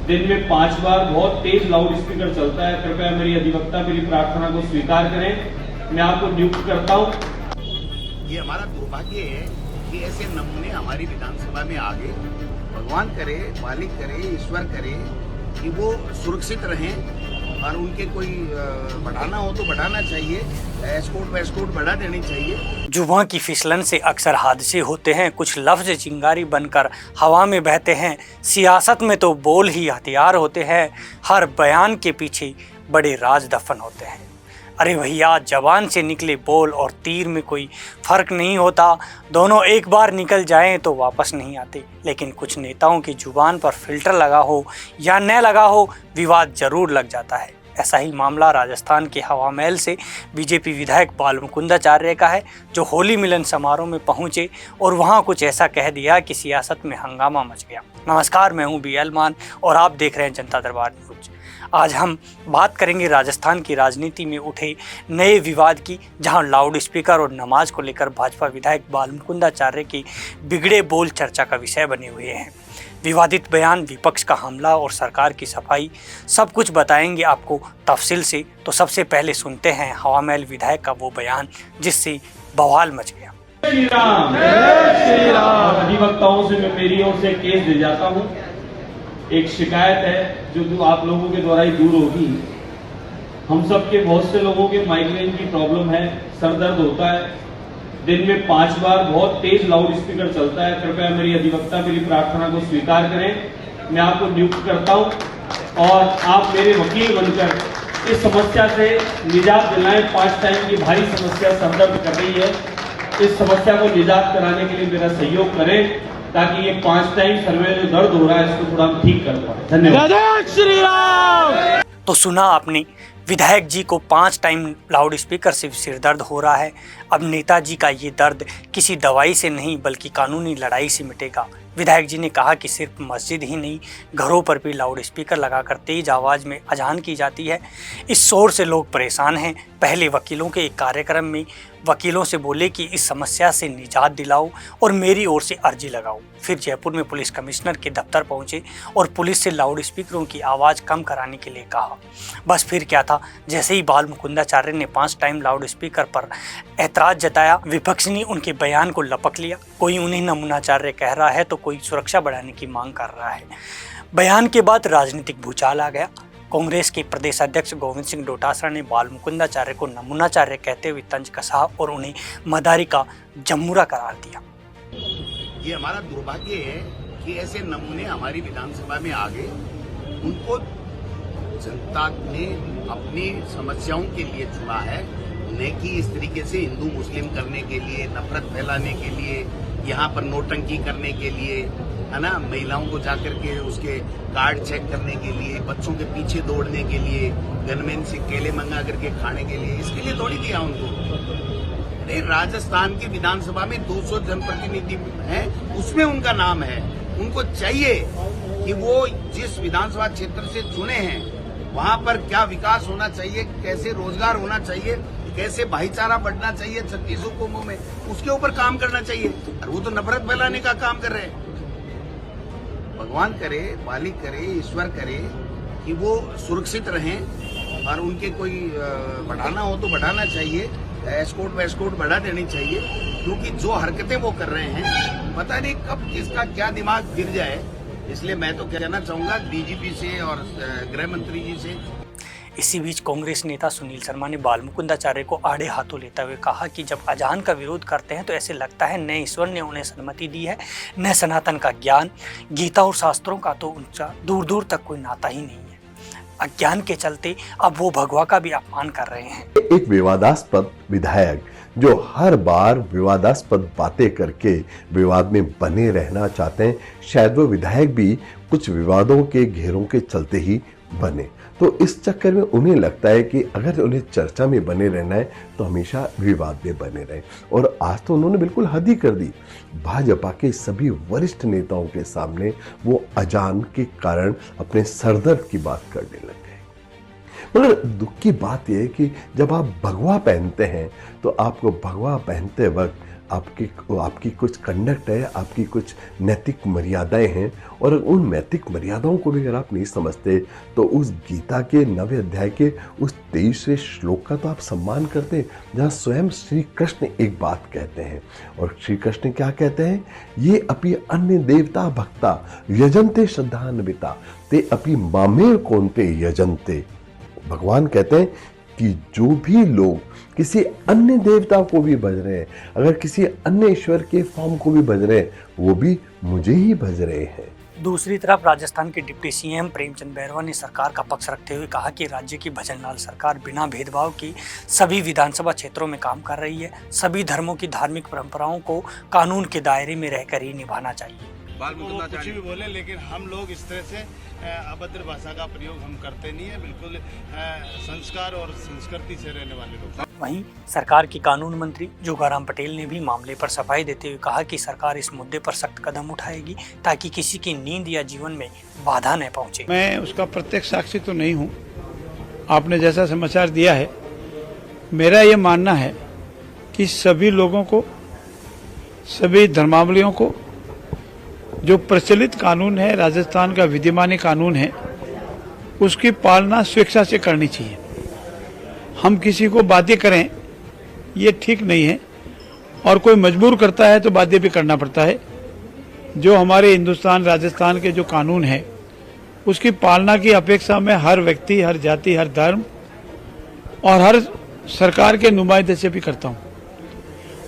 दिन में 5 बार बहुत तेज लाउड स्पीकर चलता है। कृपया मेरी अधिवक्ता मेरी प्रार्थना को स्वीकार करें। मैं आपको नियुक्त करता हूँ। ये हमारा दुर्भाग्य है कि ऐसे नमूने हमारी विधानसभा में आ गए। भगवान करे, मालिक करे, ईश्वर करे कि वो सुरक्षित रहें और उनके कोई बढ़ाना हो तो बढ़ाना चाहिए, एस्कॉर्ट वेस्कॉर्ट बढ़ा देनी चाहिए। जुबां की फिसलन से अक्सर हादसे होते हैं, कुछ लफ्ज चिंगारी बनकर हवा में बहते हैं। सियासत में तो बोल ही हथियार होते हैं, हर बयान के पीछे बड़े राज दफन होते हैं। अरे भैया, जबान से निकले बोल और तीर में कोई फ़र्क नहीं होता, दोनों एक बार निकल जाएं तो वापस नहीं आते। लेकिन कुछ नेताओं की जुबान पर फिल्टर लगा हो या न लगा हो, विवाद जरूर लग जाता है। ऐसा ही मामला राजस्थान के हवा महल से बीजेपी विधायक बाल मुकुंदाचार्य का है, जो होली मिलन समारोह में पहुंचे और वहां कुछ ऐसा कह दिया कि सियासत में हंगामा मच गया। नमस्कार, मैं हूं BL मान और आप देख रहे हैं जनता दरबार न्यूज। आज हम बात करेंगे राजस्थान की राजनीति में उठे नए विवाद की, जहां लाउड स्पीकर और नमाज को लेकर भाजपा विधायक बाल मुकुंदाचार्य के बिगड़े बोल चर्चा का विषय बने हुए हैं। विवादित बयान, विपक्ष का हमला और सरकार की सफाई, सब कुछ बताएंगे आपको तफसील से। तो सबसे पहले सुनते हैं हवा महल विधायक का वो बयान जिससे बवाल मच गया। श्री राम, जय श्री राम। अधिवक्ताओं से मैं मेरी ओर से केस दे जाता हूँ। एक शिकायत है जो आप लोगों के द्वारा ही दूर होगी। हम सब के बहुत से लोगों के माइग्रेन की प्रॉब्लम है, सर दर्द होता है। दिन में 5 बार बहुत तेज लाउड स्पीकर चलता है। कृपया मेरी अधिवक्ता मेरी प्रार्थना को स्वीकार करें। मैं आपको नियुक्त करता हूं और आप मेरे वकील बनकर इस समस्या से निजात दिलाएं। 5 टाइम की भारी समस्या सर दर्द कर रही है। इस समस्या को निजात कराने के लिए मेरा सहयोग करें, ताकि ये 5 टाइम सर में जो दर्द हो रहा है इसको थोड़ा ठीक कर पाए। धन्यवाद। श्री राम। तो सुना आपने, विधायक जी को 5 टाइम लाउड स्पीकर से सिर दर्द हो रहा है। अब नेताजी का ये दर्द किसी दवाई से नहीं बल्कि कानूनी लड़ाई से मिटेगा। विधायक जी ने कहा कि सिर्फ मस्जिद ही नहीं, घरों पर भी लाउड स्पीकर लगाकर तेज आवाज़ में अजान की जाती है। इस शोर से लोग परेशान हैं। पहले वकीलों के एक कार्यक्रम में वकीलों से बोले कि इस समस्या से निजात दिलाओ और मेरी ओर से अर्जी लगाओ। फिर जयपुर में पुलिस कमिश्नर के दफ्तर पहुंचे और पुलिस से लाउड स्पीकरों की आवाज़ कम कराने के लिए कहा। बस फिर क्या था, जैसे ही बाल मुकुंदाचार्य ने 5 टाइम लाउड स्पीकर पर ऐतराज़ जताया, विपक्ष ने उनके बयान को लपक लिया। कोई उन्हें नमूनाचार्य कह रहा है तो कोई सुरक्षा बढ़ाने की मांग कर रहा है। बयान के बाद राजनीतिक भूचाल आ गया। कांग्रेस के प्रदेश अध्यक्ष गोविंद सिंह डोटासरा ने बाल मुकुंदाचार्य को नमूनाचार्य कहते हुए तंज कसा और उन्हें मदारी का जम्मूरा करार दिया। ये हमारा दुर्भाग्य है कि ऐसे नमूने हमारी विधानसभा में आ गए। उनको जनता ने अपनी समस्याओं के लिए चुना है, न कि इस तरीके से हिंदू मुस्लिम करने के लिए, नफरत फैलाने के लिए, यहाँ पर नोटंकी करने के लिए, है ना, महिलाओं को जाकर के उसके कार्ड चेक करने के लिए, बच्चों के पीछे दौड़ने के लिए, गनमैन से केले मंगा करके खाने के लिए, इसके लिए थोड़ी दिया उनको। अरे राजस्थान की विधानसभा में 200 जनप्रतिनिधि हैं, उसमें उनका नाम है। उनको चाहिए कि वो जिस विधानसभा क्षेत्र से चुने हैं वहां पर क्या विकास होना चाहिए, कैसे रोजगार होना चाहिए, कैसे भाईचारा बढ़ना चाहिए 36 कौमों में, उसके ऊपर काम करना चाहिए। और वो तो नफरत फैलाने का काम कर रहे हैं। भगवान करे, मालिक करे, ईश्वर करे कि वो सुरक्षित रहें और उनके कोई बढ़ाना हो तो बढ़ाना चाहिए, एस्कॉर्ट वेस्कॉर्ट बढ़ा देनी चाहिए। क्योंकि जो हरकतें वो कर रहे हैं, पता नहीं कब किसका क्या दिमाग गिर जाए। इसलिए मैं तो कहना चाहूंगा DGP से और गृह मंत्री जी से। इसी बीच कांग्रेस नेता सुनील शर्मा ने बाल मुकुंदाचार्य को आड़े हाथों लेते हुए कहा कि जब अजान का विरोध करते हैं तो ऐसे लगता है न ईश्वर ने उन्हें अनुमति दी है, न सनातन का ज्ञान, गीता और शास्त्रों का तो उनका दूर दूर तक कोई नाता ही नहीं है। अज्ञान के चलते अब वो भगवा का भी अपमान कर रहे हैं। एक विवादास्पद विधायक जो हर बार विवादास्पद बातें करके विवाद में बने रहना चाहते हैं, शायद वो विधायक भी कुछ विवादों के घेरों के चलते ही बने। तो इस चक्कर में उन्हें लगता है कि अगर उन्हें चर्चा में बने रहना है तो हमेशा विवाद में बने रहे। और आज तो उन्होंने बिल्कुल हद ही कर दी। भाजपा के सभी वरिष्ठ नेताओं के सामने वो अजान के कारण अपने सरदर्द की बात करने लग गए। मगर दुख की बात यह है कि जब आप भगवा पहनते हैं तो आपको भगवा पहनते वक्त आपकी कुछ कंडक्ट है, आपकी कुछ नैतिक मर्यादाएं हैं, और उन नैतिक मर्यादाओं को भी अगर आप नहीं समझते तो उस गीता के 9वें अध्याय के उस 23वें श्लोक का तो आप सम्मान करते हैं, जहाँ स्वयं श्री कृष्ण एक बात कहते हैं। और श्री कृष्ण क्या कहते हैं? ये अपि अन्य देवता भक्ता यजन्ते श्रद्धान्विता ते अपि मामेव कौन्ते यजन्ते। भगवान कहते हैं कि जो भी लोग किसी अन्य देवता को भी भज रहे हैं, अगर किसी अन्य ईश्वर के फॉर्म को भी भज रहे हैं, वो भी मुझे ही भज रहे हैं। दूसरी तरफ राजस्थान के डिप्टी सीएम प्रेमचंद बैरवा ने सरकार का पक्ष रखते हुए कहा कि राज्य की भजनलाल सरकार बिना भेदभाव की सभी विधानसभा क्षेत्रों में काम कर रही है। सभी धर्मों की धार्मिक परंपराओं को कानून के दायरे में रहकर ही निभाना चाहिए। वो कुछ भी बोले, लेकिन हम लोग इस तरह से अभद्र भाषा का प्रयोग हम करते नहीं है। बिल्कुल संस्कार और संस्कृति से रहने वाले लोग। वहीं सरकार के कानून मंत्री जोगाराम पटेल ने भी मामले पर सफाई देते हुए कहा कि सरकार इस मुद्दे पर सख्त कदम उठाएगी ताकि किसी की नींद या जीवन में बाधा न पहुंचे। मैं उसका प्रत्यक्ष साक्षी तो नहीं हूँ, आपने जैसा समाचार दिया है। मेरा ये मानना है कि सभी लोगों को, सभी धर्मावलंबियों को जो प्रचलित कानून है, राजस्थान का विद्यमान कानून है, उसकी पालना स्वेच्छा से करनी चाहिए। हम किसी को बाध्य करें ये ठीक नहीं है, और कोई मजबूर करता है तो बाध्य भी करना पड़ता है। जो हमारे हिंदुस्तान राजस्थान के जो कानून है उसकी पालना की अपेक्षा में हर व्यक्ति, हर जाति, हर धर्म और हर सरकार के नुमाइंदे से भी करता हूँ।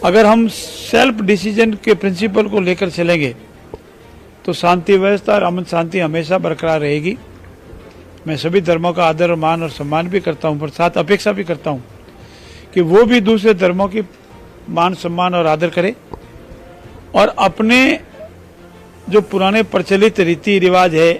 अगर हम सेल्फ डिसीजन के प्रिंसिपल को लेकर चलेंगे तो शांति व्यवस्था और अमन शांति हमेशा बरकरार रहेगी। मैं सभी धर्मों का आदर, मान और सम्मान भी करता हूं, पर साथ अपेक्षा भी करता हूं कि वो भी दूसरे धर्मों की मान, सम्मान और आदर करें और अपने जो पुराने प्रचलित रीति रिवाज है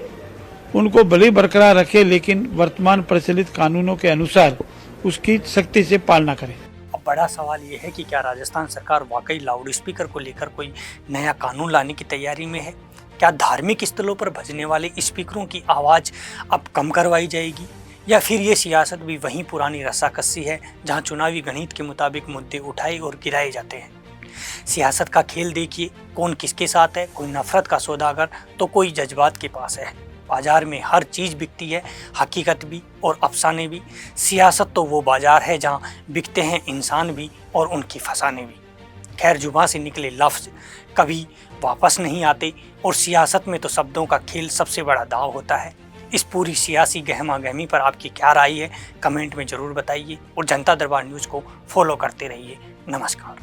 उनको भले बरकरार रखे, लेकिन वर्तमान प्रचलित कानूनों के अनुसार उसकी सख्ती से पालना करें। अब बड़ा सवाल ये है कि क्या राजस्थान सरकार वाकई लाउड स्पीकर को लेकर कोई नया कानून लाने की तैयारी में है? क्या धार्मिक स्थलों पर बजने वाले स्पीकरों की आवाज़ अब कम करवाई जाएगी, या फिर ये सियासत भी वहीं पुरानी रस्साकस्सी है जहां चुनावी गणित के मुताबिक मुद्दे उठाए और गिराए जाते हैं? सियासत का खेल देखिए, कौन किसके साथ है, कोई नफरत का सौदागर तो कोई जज्बात के पास है। बाजार में हर चीज़ बिकती है, हकीकत भी और अफसाने भी। सियासत तो वो बाजार है जहाँ बिकते हैं इंसान भी और उनकी फसाने भी। खैर, जुबां से निकले लफ्ज़ कभी वापस नहीं आते, और सियासत में तो शब्दों का खेल सबसे बड़ा दाव होता है। इस पूरी सियासी गहमा गहमी पर आपकी क्या राय है, कमेंट में ज़रूर बताइए, और जनता दरबार न्यूज़ को फॉलो करते रहिए। नमस्कार।